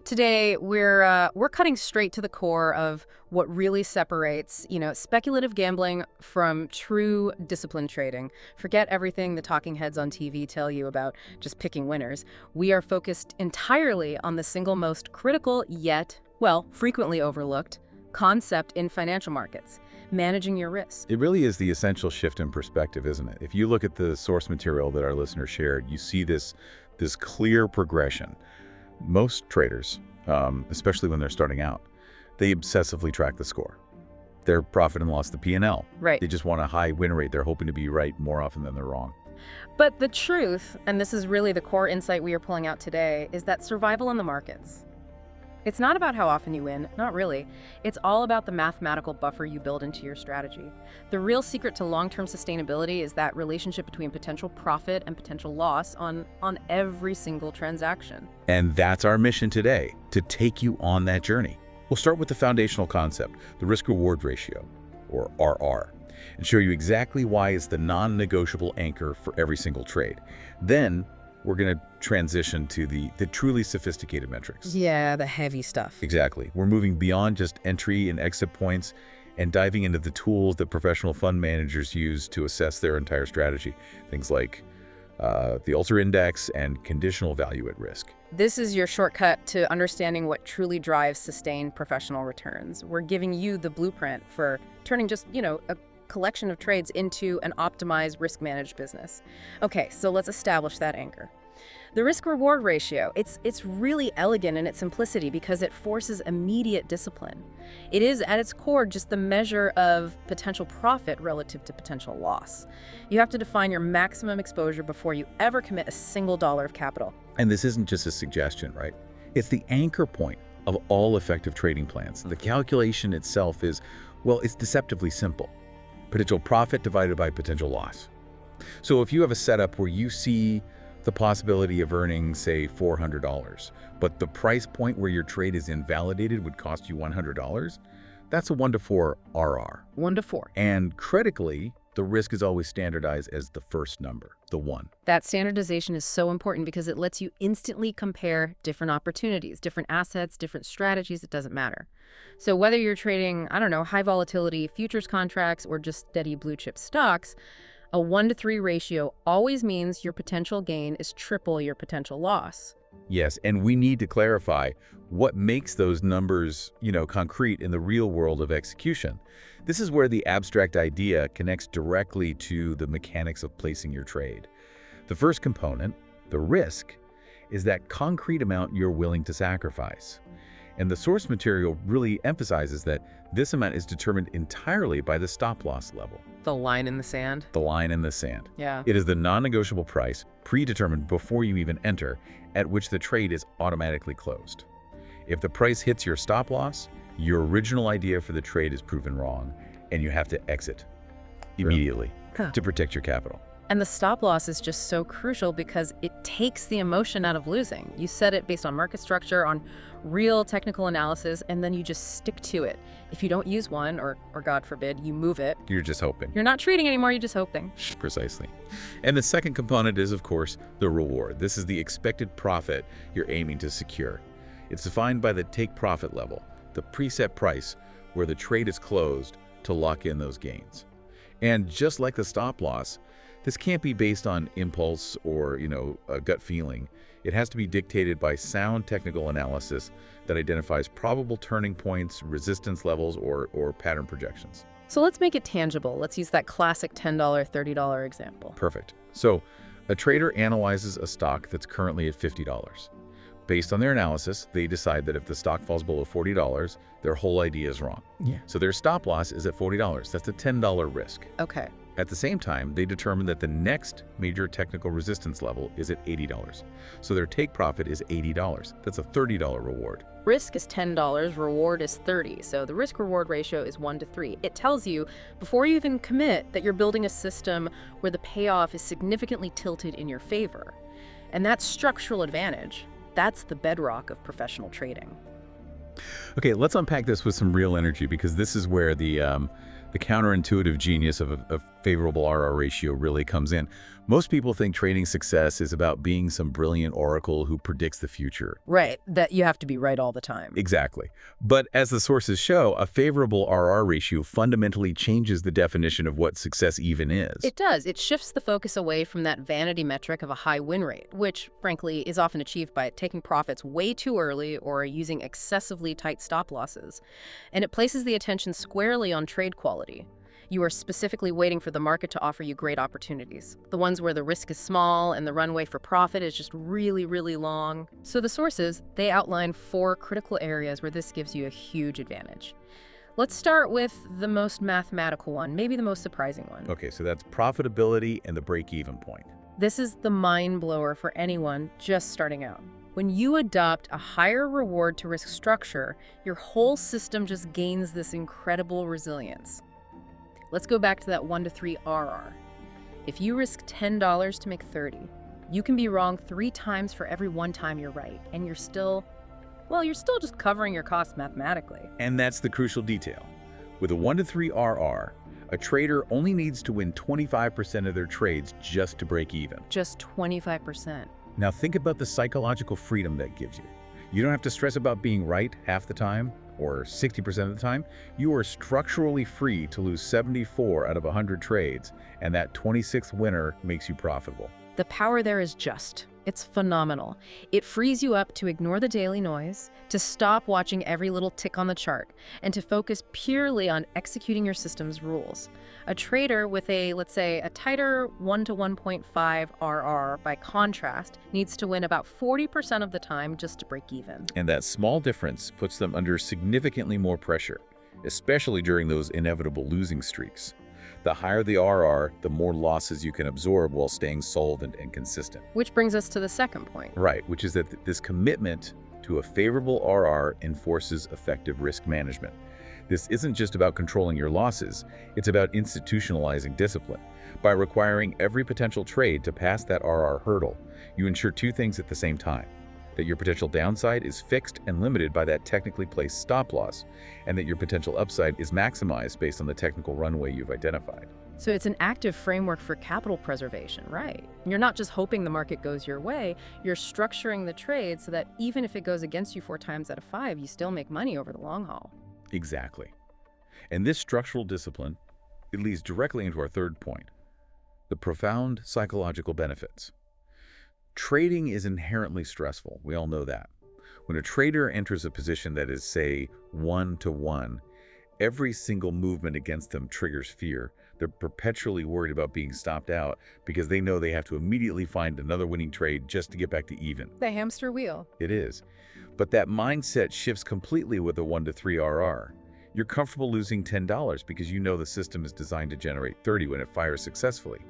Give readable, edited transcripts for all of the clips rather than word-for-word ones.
Today, we're cutting straight to the core of what really separates, speculative gambling from true disciplined trading. Forget everything the talking heads on TV tell you about just picking winners. We are focused entirely on the single most critical yet, well, frequently overlooked concept in financial markets: managing your risk. It really is the essential shift in perspective, isn't it? If you look at the source material that our listeners shared, you see this clear progression. Most traders, especially when they're starting out, they obsessively track the score. Their profit and loss, the P&L. Right. They just want a high win rate. They're hoping to be right more often than they're wrong. But the truth, and this is really the core insight we are pulling out today, is that survival in the markets, it's not about how often you win, not really. It's all about the mathematical buffer you build into your strategy. The real secret to long-term sustainability is that relationship between potential profit and potential loss on every single transaction. And that's our mission today, to take you on that journey. We'll start with the foundational concept, the risk-reward ratio, or RR, and show you exactly why it's the non-negotiable anchor for every single trade. Then, we're going to transition to the truly sophisticated metrics. Yeah, the heavy stuff. Exactly. We're moving beyond just entry and exit points and diving into the tools that professional fund managers use to assess their entire strategy. Things like the Ulster Index and conditional value at risk. This is your shortcut to understanding what truly drives sustained professional returns. We're giving you the blueprint for turning just, a collection of trades into an optimized risk-managed business. Okay, so let's establish that anchor. The risk-reward ratio, it's really elegant in its simplicity because it forces immediate discipline. It is, at its core, just the measure of potential profit relative to potential loss. You have to define your maximum exposure before you ever commit a single dollar of capital. And this isn't just a suggestion, right? It's the anchor point of all effective trading plans. The calculation itself is, well, it's deceptively simple. Potential profit divided by potential loss. So if you have a setup where you see the possibility of earning, say, $400, but the price point where your trade is invalidated would cost you $100, that's a 1 to 4 RR. 1 to 4. And critically, the risk is always standardized as the first number, the 1. That standardization is so important because it lets you instantly compare different opportunities, different assets, different strategies. It doesn't matter. So whether you're trading, high volatility futures contracts or just steady blue chip stocks, a 1 to 3 ratio always means your potential gain is triple your potential loss. Yes, and we need to clarify what makes those numbers, concrete in the real world of execution. This is where the abstract idea connects directly to the mechanics of placing your trade. The first component, the risk, is that concrete amount you're willing to sacrifice. And the source material really emphasizes that this amount is determined entirely by the stop-loss level. The line in the sand? The line in the sand. Yeah. It is the non-negotiable price, predetermined before you even enter, at which the trade is automatically closed. If the price hits your stop-loss, your original idea for the trade is proven wrong, and you have to exit immediately to protect your capital. And the stop loss is just so crucial because it takes the emotion out of losing. You set it based on market structure, on real technical analysis, and then you just stick to it. If you don't use one, or God forbid, you move it, You're just hoping. you're not trading anymore, you're just hoping. Precisely. And the second component is, of course, the reward. This is the expected profit you're aiming to secure. It's defined by the take-profit level, the preset price where the trade is closed to lock in those gains. And just like the stop-loss, this can't be based on impulse or, a gut feeling. It has to be dictated by sound technical analysis that identifies probable turning points, resistance levels, or pattern projections. So let's make it tangible. Let's use that classic $10, $30 example. Perfect. So a trader analyzes a stock that's currently at $50. Based on their analysis, they decide that if the stock falls below $40, their whole idea is wrong. Yeah. So their stop loss is at $40. That's a $10 risk. Okay. At the same time, they determine that the next major technical resistance level is at $80. So their take profit is $80. That's a $30 reward. Risk is $10, reward is $30. So the risk-reward ratio is 1 to 3. It tells you, before you even commit, that you're building a system where the payoff is significantly tilted in your favor. And that structural advantage, that's the bedrock of professional trading. Okay, let's unpack this with some real energy because this is where the the counterintuitive genius of a favorable RR ratio really comes in. Most people think trading success is about being some brilliant oracle who predicts the future. Right, that you have to be right all the time. Exactly. But as the sources show, a favorable RR ratio fundamentally changes the definition of what success even is. It does. It shifts the focus away from that vanity metric of a high win rate, which, frankly, is often achieved by taking profits way too early or using excessively tight stop losses. And it places the attention squarely on trade quality. You are specifically waiting for the market to offer you great opportunities, the ones where the risk is small and the runway for profit is just really, really long. So the sources, they outline 4 critical areas where this gives you a huge advantage. Let's start with the most mathematical one, maybe the most surprising one. Okay, so that's profitability and the break-even point. This is the mind blower for anyone just starting out. When you adopt a higher reward to risk structure, your whole system just gains this incredible resilience. Let's go back to that 1 to 3 RR. If you risk $10 to make 30, you can be wrong 3 times for every 1 time you're right, and you're still just covering your costs mathematically. And that's the crucial detail. With a 1 to 3 RR, a trader only needs to win 25% of their trades just to break even. Just 25%. Now think about the psychological freedom that gives you. You don't have to stress about being right half the time or 60% of the time. You are structurally free to lose 74 out of 100 trades, and that 26th winner makes you profitable. The power there is it's phenomenal. It frees you up to ignore the daily noise, to stop watching every little tick on the chart, and to focus purely on executing your system's rules. A trader with let's say, a tighter 1 to 1.5 RR, by contrast, needs to win about 40% of the time just to break even. And that small difference puts them under significantly more pressure, especially during those inevitable losing streaks. The higher the RR, the more losses you can absorb while staying solvent and consistent. Which brings us to the second point. Right, which is that this commitment to a favorable RR enforces effective risk management. This isn't just about controlling your losses, it's about institutionalizing discipline. By requiring every potential trade to pass that RR hurdle, you ensure 2 things at the same time: that your potential downside is fixed and limited by that technically placed stop loss, and that your potential upside is maximized based on the technical runway you've identified. So it's an active framework for capital preservation, right? You're not just hoping the market goes your way, you're structuring the trade so that even if it goes against you 4 times out of 5, you still make money over the long haul. Exactly. And this structural discipline, it leads directly into our third point: the profound psychological benefits. Trading is inherently stressful. We all know that. When a trader enters a position that is, say, 1 to 1, every single movement against them triggers fear. They're perpetually worried about being stopped out because they know they have to immediately find another winning trade just to get back to even. The hamster wheel. It is. But that mindset shifts completely with a 1 to 3 RR. You're comfortable losing $10 because you know the system is designed to generate 30 when it fires successfully.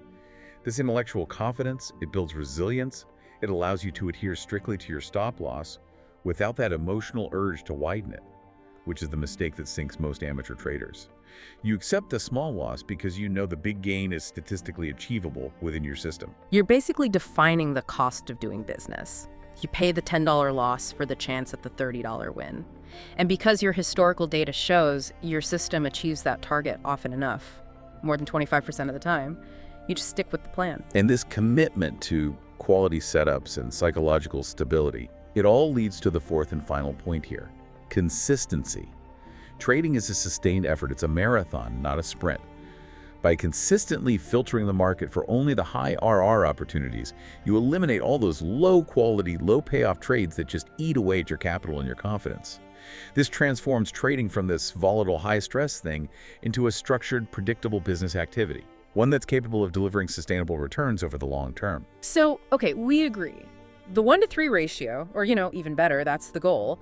This intellectual confidence, it builds resilience. It allows you to adhere strictly to your stop loss without that emotional urge to widen it, which is the mistake that sinks most amateur traders. You accept the small loss because you know the big gain is statistically achievable within your system. You're basically defining the cost of doing business. You pay the $10 loss for the chance at the $30 win. And because your historical data shows your system achieves that target often enough, more than 25% of the time, you just stick with the plan. And this commitment to quality setups and psychological stability, it all leads to the fourth and final point here: consistency. Trading is a sustained effort. It's a marathon, not a sprint. By consistently filtering the market for only the high RR opportunities, you eliminate all those low-quality, low-payoff trades that just eat away at your capital and your confidence. This transforms trading from this volatile, high-stress thing into a structured, predictable business activity, one that's capable of delivering sustainable returns over the long term. So, okay, we agree. The 1 to 3 ratio, or even better, that's the goal.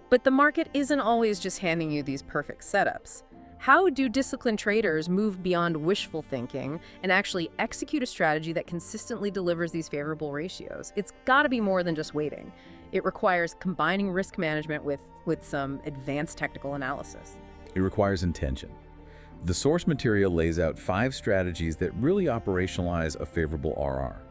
But the market isn't always just handing you these perfect setups. How do disciplined traders move beyond wishful thinking and actually execute a strategy that consistently delivers these favorable ratios? It's got to be more than just waiting. It requires combining risk management with some advanced technical analysis. It requires intention. The source material lays out 5 strategies that really operationalize a favorable RR.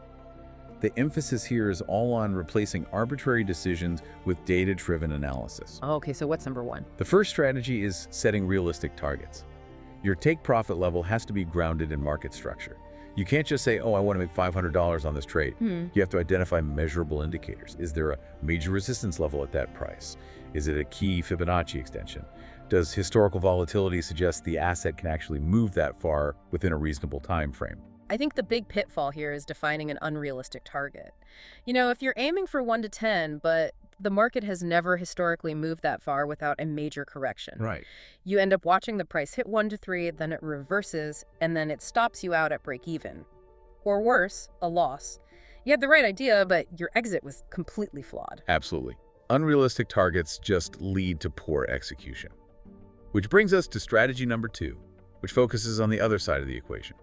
The emphasis here is all on replacing arbitrary decisions with data-driven analysis. Okay, so what's number 1? The first strategy is setting realistic targets. Your take profit level has to be grounded in market structure. You can't just say, oh, I want to make $500 on this trade. You have to identify measurable indicators. Is there a major resistance level at that price? Is it a key Fibonacci extension? Does historical volatility suggest the asset can actually move that far within a reasonable time frame? I think the big pitfall here is defining an unrealistic target. If you're aiming for 1 to 10, but the market has never historically moved that far without a major correction. Right. You end up watching the price hit 1 to 3, then it reverses, and then it stops you out at break even. Or worse, a loss. You had the right idea, but your exit was completely flawed. Absolutely. Unrealistic targets just lead to poor execution. Which brings us to strategy number 2, which focuses on the other side of the equation,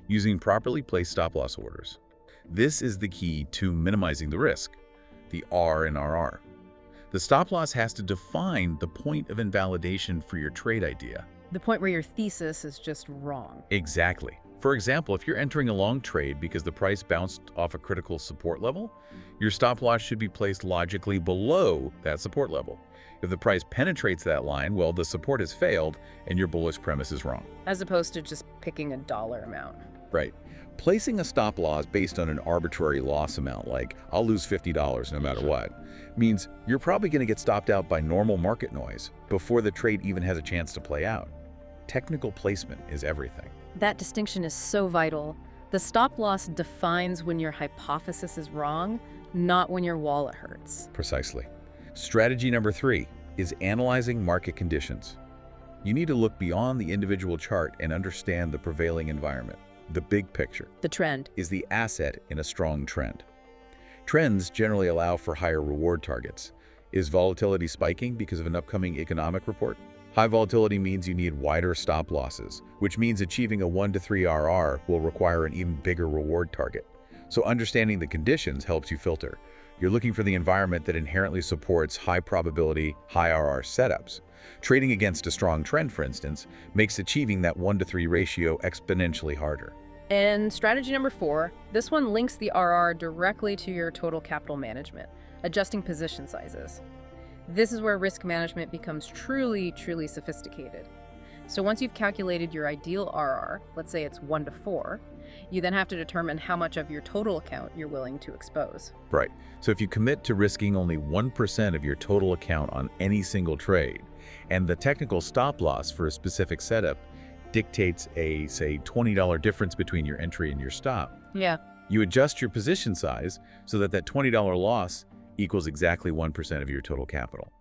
using properly placed stop-loss orders. This is the key to minimizing the risk, the R in RR. The stop-loss has to define the point of invalidation for your trade idea. The point where your thesis is just wrong. Exactly. For example, if you're entering a long trade because the price bounced off a critical support level, your stop-loss should be placed logically below that support level. If the price penetrates that line, well, the support has failed and your bullish premise is wrong. As opposed to just picking a dollar amount. Right. Placing a stop loss based on an arbitrary loss amount, like I'll lose $50 no matter what, means you're probably going to get stopped out by normal market noise before the trade even has a chance to play out. Technical placement is everything. That distinction is so vital. The stop loss defines when your hypothesis is wrong, not when your wallet hurts. Precisely. Strategy number 3 is analyzing market conditions. You need to look beyond the individual chart and understand the prevailing environment. The big picture. The trend. Is the asset in a strong trend. Trends generally allow for higher reward targets. Is volatility spiking because of an upcoming economic report? High volatility means you need wider stop losses, which means achieving a 1 to 3 RR will require an even bigger reward target. So understanding the conditions helps you filter. You're looking for the environment that inherently supports high probability, high RR setups. Trading against a strong trend, for instance, makes achieving that 1 to 3 ratio exponentially harder. And strategy number 4, this one links the RR directly to your total capital management, adjusting position sizes. This is where risk management becomes truly sophisticated. So once you've calculated your ideal RR, let's say it's 1 to 4, you then have to determine how much of your total account you're willing to expose. Right. So if you commit to risking only 1% of your total account on any single trade, and the technical stop loss for a specific setup dictates a, say, $20 difference between your entry and your stop, Yeah. you adjust your position size so that that $20 loss equals exactly 1% of your total capital.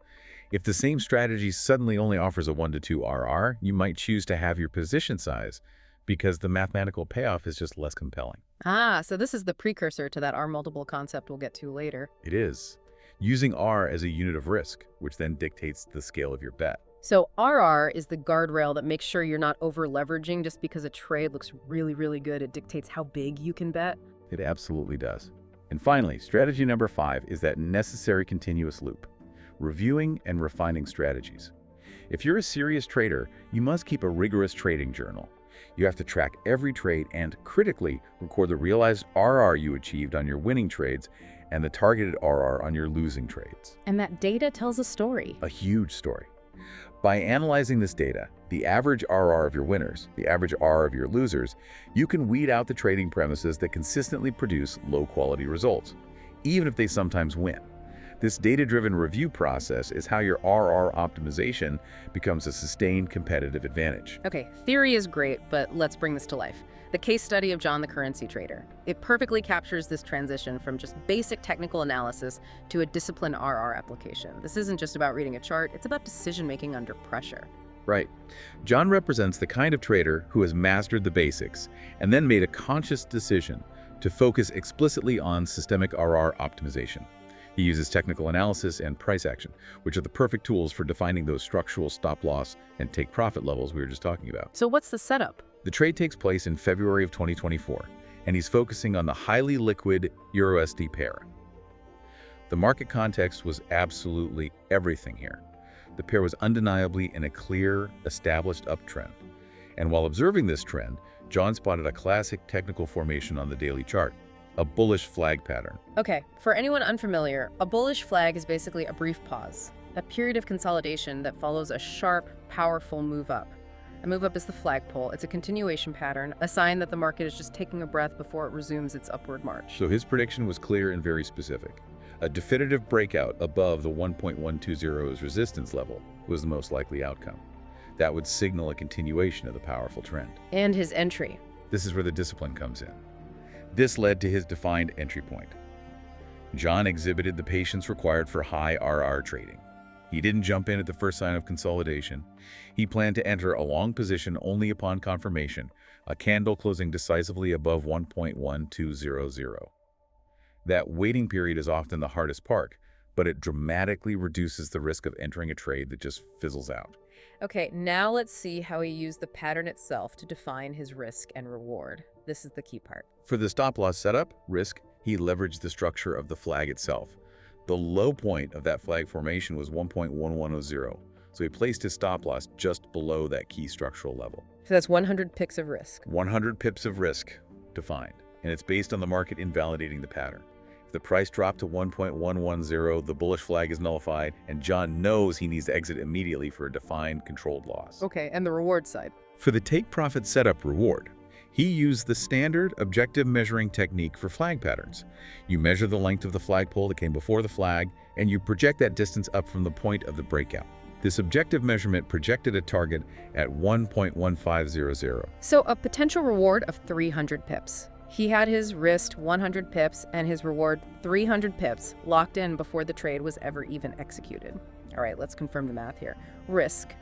If the same strategy suddenly only offers a 1 to 2 RR, you might choose to have your position size because the mathematical payoff is just less compelling. So this is the precursor to that R multiple concept we'll get to later. It is. Using R as a unit of risk, which then dictates the scale of your bet. So RR is the guardrail that makes sure you're not over-leveraging just because a trade looks really good. It dictates how big you can bet. It absolutely does. And finally, strategy number 5 is that necessary continuous loop, reviewing and refining strategies. If you're a serious trader, you must keep a rigorous trading journal. You have to track every trade and critically record the realized RR you achieved on your winning trades and the targeted RR on your losing trades. And that data tells a story. A huge story. By analyzing this data, the average RR of your winners, the average RR of your losers, you can weed out the trading premises that consistently produce low-quality results, even if they sometimes win. This data-driven review process is how your RR optimization becomes a sustained competitive advantage. Okay, theory is great, but let's bring this to life. The case study of John the currency trader. It perfectly captures this transition from just basic technical analysis to a disciplined RR application. This isn't just about reading a chart, it's about decision-making under pressure. Right. John represents the kind of trader who has mastered the basics and then made a conscious decision to focus explicitly on systemic RR optimization. He uses technical analysis and price action, which are the perfect tools for defining those structural stop-loss and take-profit levels we were just talking about. So what's the setup? The trade takes place in February of 2024, and he's focusing on the highly liquid EURUSD pair. The market context was absolutely everything here. The pair was undeniably in a clear, established uptrend. And while observing this trend, John spotted a classic technical formation on the daily chart, a bullish flag pattern. Okay, for anyone unfamiliar, a bullish flag is basically a brief pause, a period of consolidation that follows a sharp, powerful move up. The move up is the flagpole. It's a continuation pattern, a sign that the market is just taking a breath before it resumes its upward march. So his prediction was clear and very specific. A definitive breakout above the 1.120's resistance level was the most likely outcome. That would signal a continuation of the powerful trend. And his entry. This is where the discipline comes in. This led to his defined entry point. John exhibited the patience required for high RR trading. He didn't jump in at the first sign of consolidation. He planned to enter a long position only upon confirmation, a candle closing decisively above 1.1200. That waiting period is often the hardest part, but it dramatically reduces the risk of entering a trade that just fizzles out. Okay, now let's see how he used the pattern itself to define his risk and reward. This is the key part. For the stop-loss setup, risk, he leveraged the structure of the flag itself. The low point of that flag formation was 1.1100, so he placed his stop-loss just below that key structural level. So that's 100 pips of risk. 100 pips of risk defined, and it's based on the market invalidating the pattern. If the price dropped to 1.110, the bullish flag is nullified, and John knows he needs to exit immediately for a defined controlled loss. Okay, and the reward side? For the take-profit setup reward, he used the standard objective measuring technique for flag patterns. You measure the length of the flagpole that came before the flag, and you project that distance up from the point of the breakout. This objective measurement projected a target at 1.1500. So a potential reward of 300 pips. He had his risk 100 pips and his reward 300 pips locked in before the trade was ever even executed. All right, let's confirm the math here. Risk,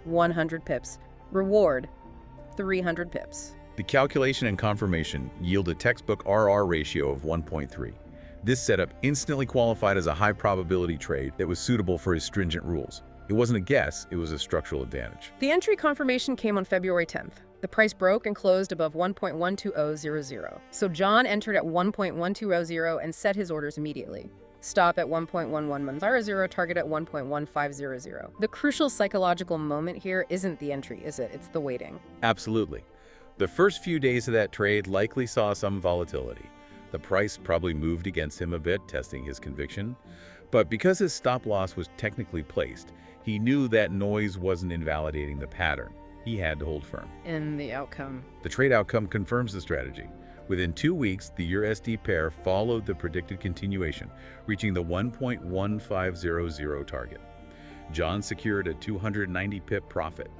100 pips. Reward, 300 pips. The calculation and confirmation yield a textbook RR ratio of 1.3. This setup instantly qualified as a high probability trade that was suitable for his stringent rules. It wasn't a guess, it was a structural advantage. The entry confirmation came on February 10th. The price broke and closed above 1.12000. So John entered at 1.1200 and set his orders immediately. Stop at 1.1110, target at 1.1500. The crucial psychological moment here isn't the entry, is it? It's the waiting. Absolutely. The first few days of that trade likely saw some volatility. The price probably moved against him a bit, testing his conviction. But because his stop loss was technically placed, he knew that noise wasn't invalidating the pattern. He had to hold firm. And the outcome? The trade outcome confirms the strategy. Within 2 weeks, the USD pair followed the predicted continuation, reaching the 1.1500 target. John secured a 290 pip profit,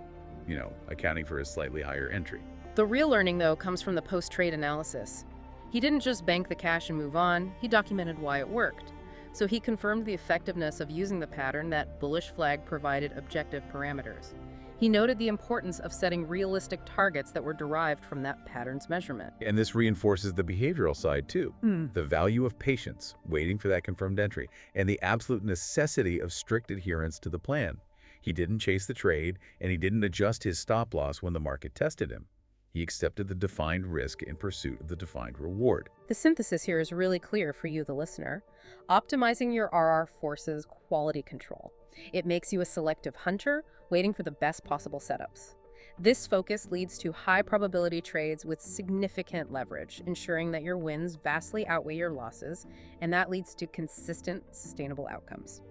accounting for his slightly higher entry. The real learning, though, comes from the post-trade analysis. He didn't just bank the cash and move on, he documented why it worked. So he confirmed the effectiveness of using the pattern that bullish flag provided objective parameters. He noted the importance of setting realistic targets that were derived from that pattern's measurement. And this reinforces the behavioral side, too. The value of patience, waiting for that confirmed entry, and the absolute necessity of strict adherence to the plan. He didn't chase the trade, and he didn't adjust his stop loss when the market tested him. He accepted the defined risk in pursuit of the defined reward. The synthesis here is really clear for you, the listener. Optimizing your RR forces quality control. It makes you a selective hunter, waiting for the best possible setups. This focus leads to high probability trades with significant leverage, ensuring that your wins vastly outweigh your losses, and that leads to consistent, sustainable outcomes.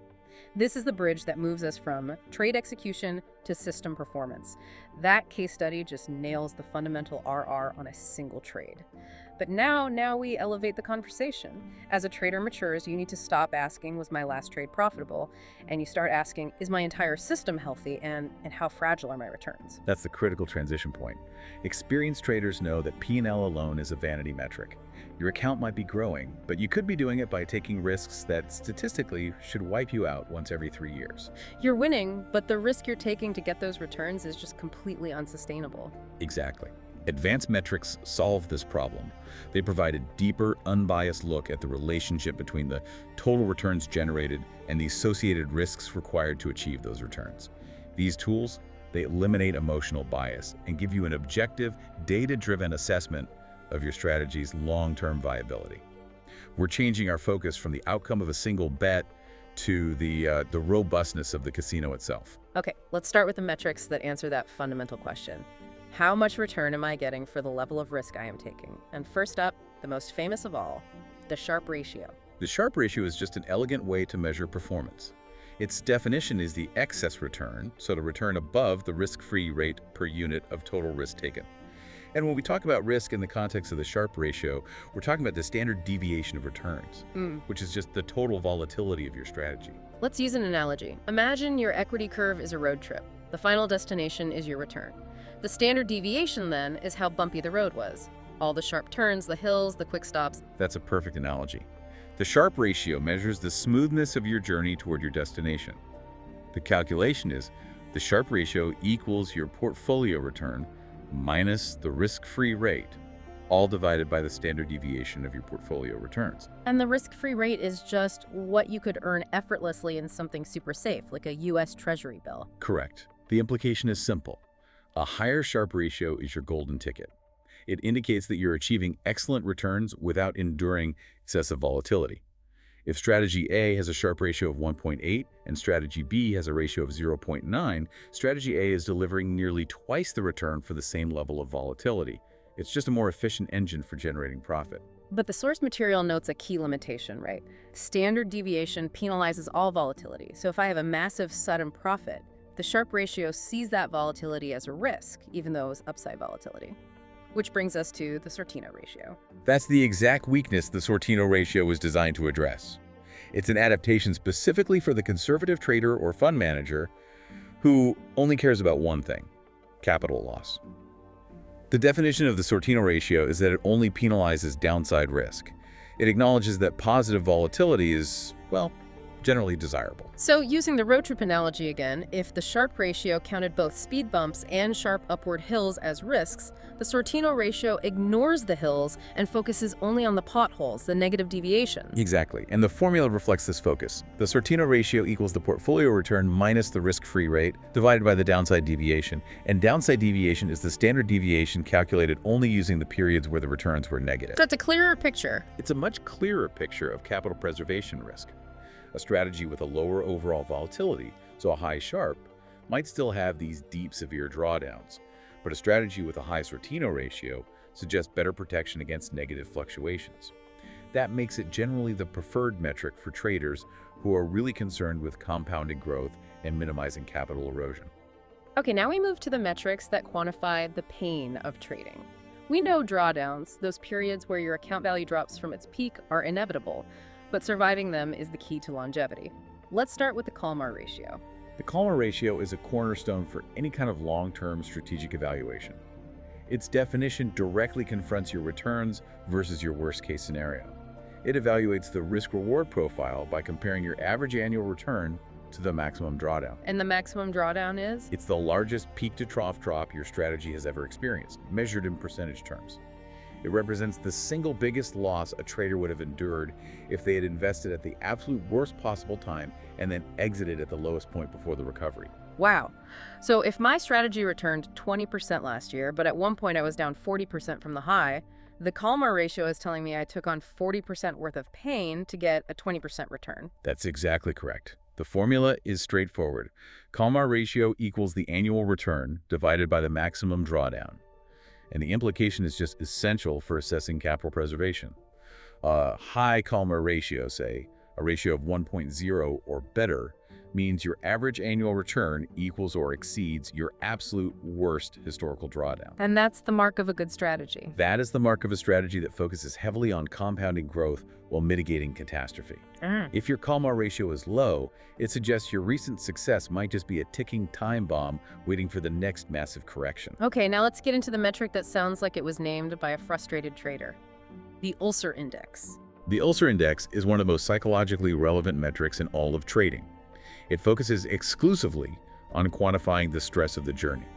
This is the bridge that moves us from trade execution to system performance. That case study just nails the fundamental RR on a single trade. But now we elevate the conversation. As a trader matures, you need to stop asking, was my last trade profitable? And you start asking, is my entire system healthy, and how fragile are my returns? That's the critical transition point. Experienced traders know that P&L alone is a vanity metric. Your account might be growing, but you could be doing it by taking risks that statistically should wipe you out once every 3 years. You're winning, but the risk you're taking to get those returns is just completely unsustainable. Exactly. Advanced metrics solve this problem. They provide a deeper, unbiased look at the relationship between the total returns generated and the associated risks required to achieve those returns. These tools, they eliminate emotional bias and give you an objective, data-driven assessment of your strategy's long-term viability. We're changing our focus from the outcome of a single bet to the robustness of the casino itself. Okay, let's start with the metrics that answer that fundamental question. How much return am I getting for the level of risk I am taking? And first up, the most famous of all, the Sharpe ratio. The Sharpe ratio is just an elegant way to measure performance. Its definition is the excess return, so the return above the risk-free rate per unit of total risk taken. And when we talk about risk in the context of the Sharpe ratio, we're talking about the standard deviation of returns, which is just the total volatility of your strategy. Let's use an analogy. Imagine your equity curve is a road trip. The final destination is your return. The standard deviation, then, is how bumpy the road was. All the sharp turns, the hills, the quick stops. That's a perfect analogy. The Sharpe ratio measures the smoothness of your journey toward your destination. The calculation is the Sharpe ratio equals your portfolio return minus the risk-free rate, all divided by the standard deviation of your portfolio returns. And the risk-free rate is just what you could earn effortlessly in something super safe, like a US Treasury bill. Correct. The implication is simple. A higher Sharpe ratio is your golden ticket. It indicates that you're achieving excellent returns without enduring excessive volatility. If strategy A has a Sharpe ratio of 1.8 and strategy B has a ratio of 0.9, strategy A is delivering nearly twice the return for the same level of volatility. It's just a more efficient engine for generating profit. But the source material notes a key limitation, right? Standard deviation penalizes all volatility. So if I have a massive sudden profit, the Sharpe ratio sees that volatility as a risk, even though it's upside volatility. Which brings us to the Sortino ratio. That's the exact weakness the Sortino ratio was designed to address. It's an adaptation specifically for the conservative trader or fund manager who only cares about one thing: capital loss. The definition of the Sortino ratio is that it only penalizes downside risk. It acknowledges that positive volatility is, well, generally desirable. So using the road trip analogy again, if the Sharpe ratio counted both speed bumps and sharp upward hills as risks, the Sortino ratio ignores the hills and focuses only on the potholes, the negative deviations. Exactly, and the formula reflects this focus. The Sortino ratio equals the portfolio return minus the risk-free rate divided by the downside deviation, and downside deviation is the standard deviation calculated only using the periods where the returns were negative. So it's a clearer picture. It's a much clearer picture of capital preservation risk. A strategy with a lower overall volatility, so a high Sharpe, might still have these deep, severe drawdowns, but a strategy with a high Sortino ratio suggests better protection against negative fluctuations. That makes it generally the preferred metric for traders who are really concerned with compounding growth and minimizing capital erosion. Okay, now we move to the metrics that quantify the pain of trading. We know drawdowns, those periods where your account value drops from its peak, are inevitable, but surviving them is the key to longevity. Let's start with the Kalmar ratio. The Kalmar ratio is a cornerstone for any kind of long-term strategic evaluation. Its definition directly confronts your returns versus your worst-case scenario. It evaluates the risk-reward profile by comparing your average annual return to the maximum drawdown. And the maximum drawdown is? It's the largest peak-to-trough drop your strategy has ever experienced, measured in percentage terms. It represents the single biggest loss a trader would have endured if they had invested at the absolute worst possible time and then exited at the lowest point before the recovery. Wow. So if my strategy returned 20% last year, but at one point I was down 40% from the high, the Kalmar ratio is telling me I took on 40% worth of pain to get a 20% return. That's exactly correct. The formula is straightforward. Kalmar ratio equals the annual return divided by the maximum drawdown. And the implication is just essential for assessing capital preservation. A high Kalmar ratio, say, a ratio of 1.0 or better, means your average annual return equals or exceeds your absolute worst historical drawdown. And that's the mark of a good strategy. That is the mark of a strategy that focuses heavily on compounding growth while mitigating catastrophe. If your Kalmar ratio is low, it suggests your recent success might just be a ticking time bomb waiting for the next massive correction. Okay, now let's get into the metric that sounds like it was named by a frustrated trader. The Ulcer Index. The Ulcer Index is one of the most psychologically relevant metrics in all of trading. It focuses exclusively on quantifying the stress of the journey.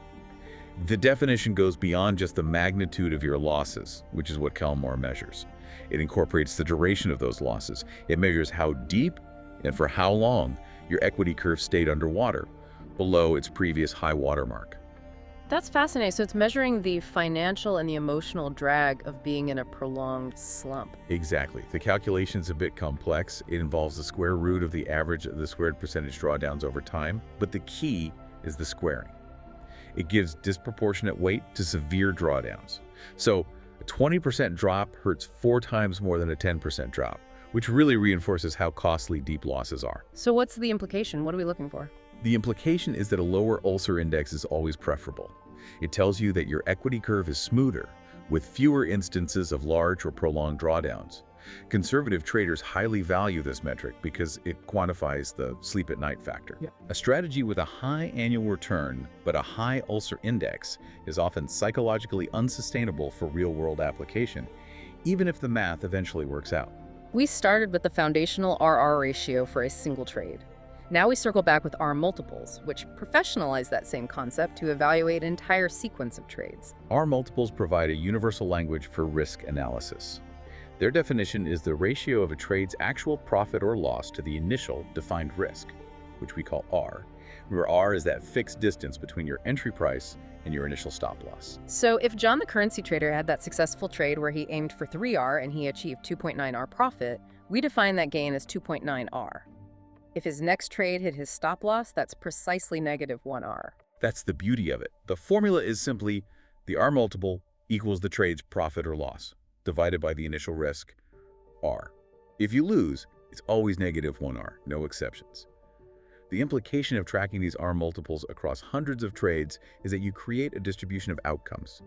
The definition goes beyond just the magnitude of your losses, which is what Kalmar measures. It incorporates the duration of those losses. It measures how deep and for how long your equity curve stayed underwater, below its previous high water mark. That's fascinating. So it's measuring the financial and the emotional drag of being in a prolonged slump. Exactly. The calculation's a bit complex. It involves the square root of the average of the squared percentage drawdowns over time, but the key is the squaring. It gives disproportionate weight to severe drawdowns. So a 20% drop hurts 4 times more than a 10% drop, which really reinforces how costly deep losses are. So what's the implication? What are we looking for? The implication is that a lower ulcer index is always preferable. It tells you that your equity curve is smoother, with fewer instances of large or prolonged drawdowns. Conservative traders highly value this metric because it quantifies the sleep-at-night factor. Yeah. A strategy with a high annual return but a high ulcer index is often psychologically unsustainable for real-world application, even if the math eventually works out. We started with the foundational RR ratio for a single trade. Now we circle back with R multiples, which professionalize that same concept to evaluate an entire sequence of trades. R multiples provide a universal language for risk analysis. Their definition is the ratio of a trade's actual profit or loss to the initial defined risk, which we call R, where R is that fixed distance between your entry price and your initial stop loss. So if John the currency trader had that successful trade where he aimed for 3R and he achieved 2.9 R profit, we define that gain as 2.9 R. If his next trade hit his stop loss, that's precisely negative 1 R. That's the beauty of it. The formula is simply the R multiple equals the trade's profit or loss, divided by the initial risk, R. If you lose, it's always negative 1 R, no exceptions. The implication of tracking these R multiples across hundreds of trades is that you create a distribution of outcomes.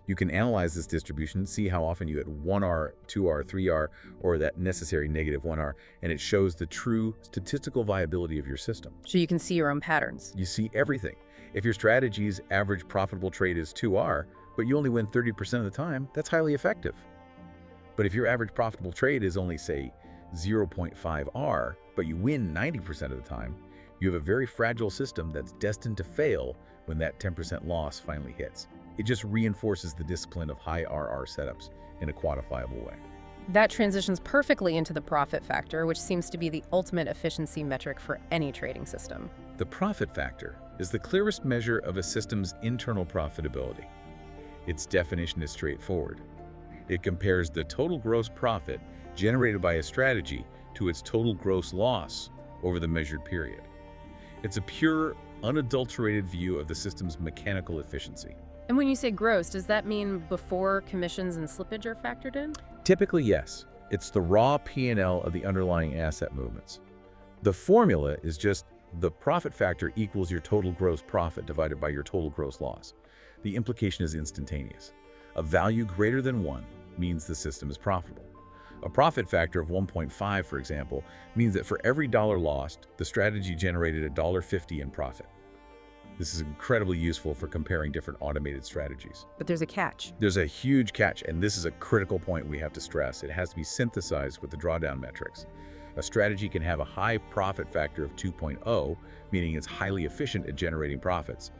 You can analyze this distribution, see how often you hit 1R, 2R, 3R, or that necessary negative 1R, and it shows the true statistical viability of your system. So you can see your own patterns. You see everything. If your strategy's average profitable trade is 2R, but you only win 30% of the time, that's highly effective. But if your average profitable trade is only, say, 0.5R, but you win 90% of the time, you have a very fragile system that's destined to fail when that 10% loss finally hits. It just reinforces the discipline of high RR setups in a quantifiable way. That transitions perfectly into the profit factor, which seems to be the ultimate efficiency metric for any trading system. The profit factor is the clearest measure of a system's internal profitability. Its definition is straightforward. It compares the total gross profit generated by a strategy to its total gross loss over the measured period. It's a pure, unadulterated view of the system's mechanical efficiency. And when you say gross, does that mean before commissions and slippage are factored in? Typically, yes. It's the raw P&L of the underlying asset movements. The formula is just the profit factor equals your total gross profit divided by your total gross loss. The implication is instantaneous. A value greater than 1 means the system is profitable. A profit factor of 1.5, for example, means that for every dollar lost, the strategy generated $1.50 in profit. This is incredibly useful for comparing different automated strategies. But there's a catch. There's a huge catch, and this is a critical point we have to stress. It has to be synthesized with the drawdown metrics. A strategy can have a high profit factor of 2.0, meaning it's highly efficient at generating profits.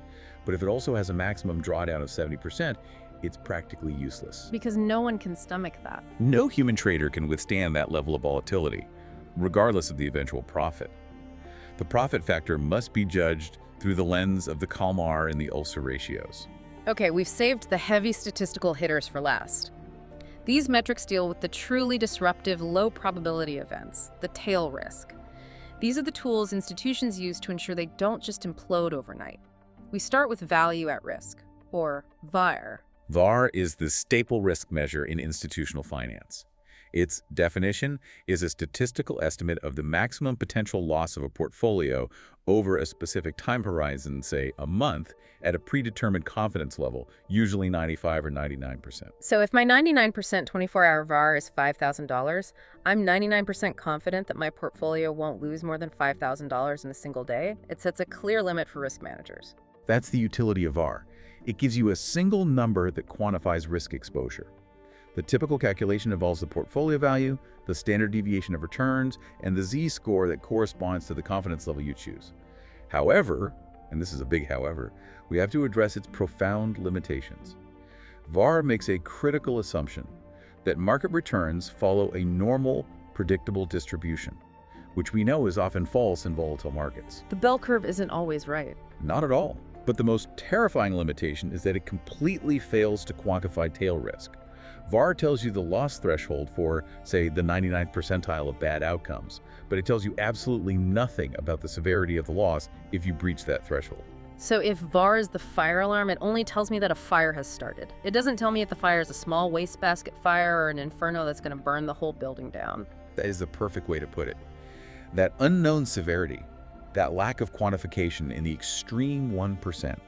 But if it also has a maximum drawdown of 70%, it's practically useless. Because no one can stomach that. No human trader can withstand that level of volatility, regardless of the eventual profit. The profit factor must be judged through the lens of the Kalmar and the ulcer ratios. Okay, we've saved the heavy statistical hitters for last. These metrics deal with the truly disruptive, low-probability events, the tail risk. These are the tools institutions use to ensure they don't just implode overnight. We start with value at risk, or VAR. VAR is the staple risk measure in institutional finance. Its definition is a statistical estimate of the maximum potential loss of a portfolio over a specific time horizon, say a month, at a predetermined confidence level, usually 95 or 99%. So if my 99% 24-hour VAR is $5,000, I'm 99% confident that my portfolio won't lose more than $5,000 in a single day. It sets a clear limit for risk managers. That's the utility of VAR. It gives you a single number that quantifies risk exposure. The typical calculation involves the portfolio value, the standard deviation of returns, and the Z-score that corresponds to the confidence level you choose. However, and this is a big however, we have to address its profound limitations. VAR makes a critical assumption that market returns follow a normal, predictable distribution, which we know is often false in volatile markets. The bell curve isn't always right. Not at all. But the most terrifying limitation is that it completely fails to quantify tail risk. VAR tells you the loss threshold for, say, the 99th percentile of bad outcomes, but it tells you absolutely nothing about the severity of the loss if you breach that threshold. So if VAR is the fire alarm, it only tells me that a fire has started. It doesn't tell me if the fire is a small wastebasket fire or an inferno that's going to burn the whole building down. That is the perfect way to put it. That unknown severity, that lack of quantification in the extreme 1%,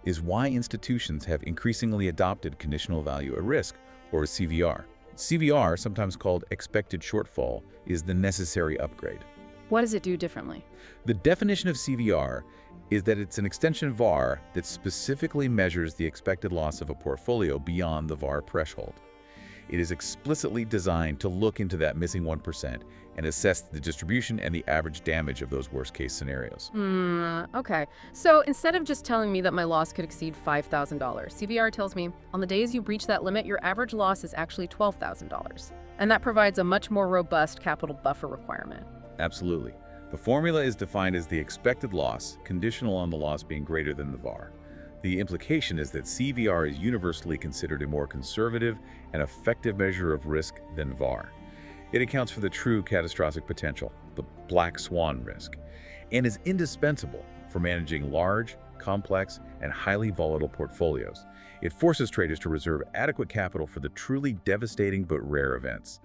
is why institutions have increasingly adopted conditional value at risk, or CVR. CVR, sometimes called expected shortfall, is the necessary upgrade. What does it do differently? The definition of CVR is that it's an extension of VAR that specifically measures the expected loss of a portfolio beyond the VAR threshold. It is explicitly designed to look into that missing 1% and assess the distribution and the average damage of those worst-case scenarios. Okay. So instead of just telling me that my loss could exceed $5,000, CVR tells me on the days you breach that limit, your average loss is actually $12,000. And that provides a much more robust capital buffer requirement. Absolutely. The formula is defined as the expected loss, conditional on the loss being greater than the VAR. The implication is that CVR is universally considered a more conservative and effective measure of risk than VAR. It accounts for the true catastrophic potential, the black swan risk, and is indispensable for managing large, complex, and highly volatile portfolios. It forces traders to reserve adequate capital for the truly devastating but rare events.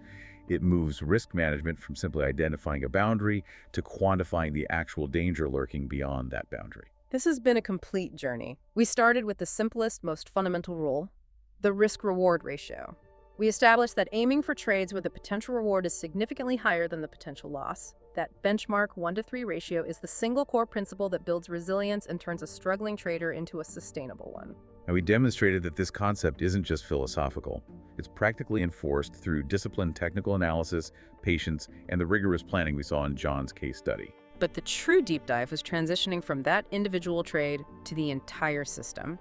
It moves risk management from simply identifying a boundary to quantifying the actual danger lurking beyond that boundary. This has been a complete journey. We started with the simplest, most fundamental rule, the risk-reward ratio. We established that aiming for trades where the potential reward is significantly higher than the potential loss, that benchmark 1-to-3 ratio is the single core principle that builds resilience and turns a struggling trader into a sustainable one. And we demonstrated that this concept isn't just philosophical. It's practically enforced through disciplined technical analysis, patience, and the rigorous planning we saw in John's case study. But the true deep dive was transitioning from that individual trade to the entire system.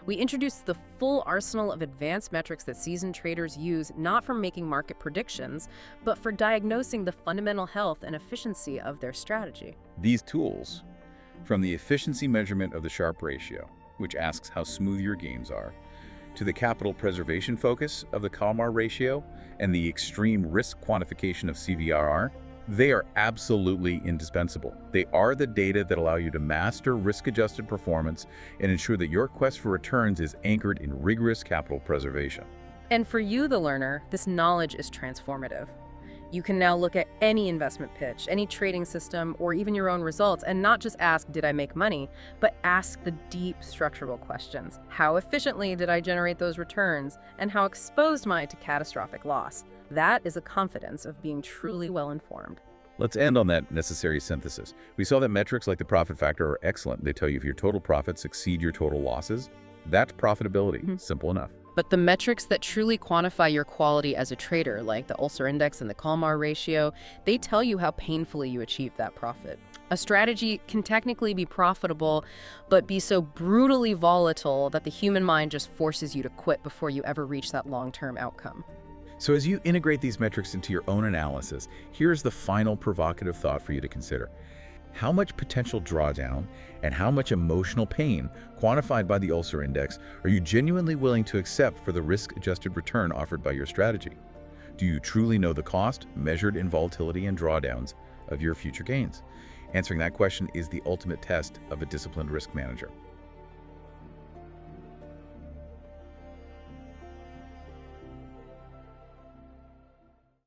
We introduced the full arsenal of advanced metrics that seasoned traders use not for making market predictions, but for diagnosing the fundamental health and efficiency of their strategy. These tools, from the efficiency measurement of the Sharpe ratio, which asks how smooth your gains are, to the capital preservation focus of the Kalmar ratio and the extreme risk quantification of CVRR, they are absolutely indispensable. They are the data that allow you to master risk-adjusted performance and ensure that your quest for returns is anchored in rigorous capital preservation. And for you, the learner, this knowledge is transformative. You can now look at any investment pitch, any trading system, or even your own results, and not just ask, did I make money, but ask the deep structural questions. How efficiently did I generate those returns, and how exposed am I to catastrophic loss? That is a confidence of being truly well-informed. Let's end on that necessary synthesis. We saw that metrics like the profit factor are excellent. They tell you if your total profits exceed your total losses. That's profitability. Simple enough. But the metrics that truly quantify your quality as a trader, like the Ulcer Index and the Kalmar ratio, they tell you how painfully you achieved that profit. A strategy can technically be profitable, but be so brutally volatile that the human mind just forces you to quit before you ever reach that long-term outcome. So as you integrate these metrics into your own analysis, here's the final provocative thought for you to consider. How much potential drawdown and how much emotional pain, quantified by the Ulcer Index, are you genuinely willing to accept for the risk-adjusted return offered by your strategy? Do you truly know the cost, measured in volatility and drawdowns, of your future gains? Answering that question is the ultimate test of a disciplined risk manager.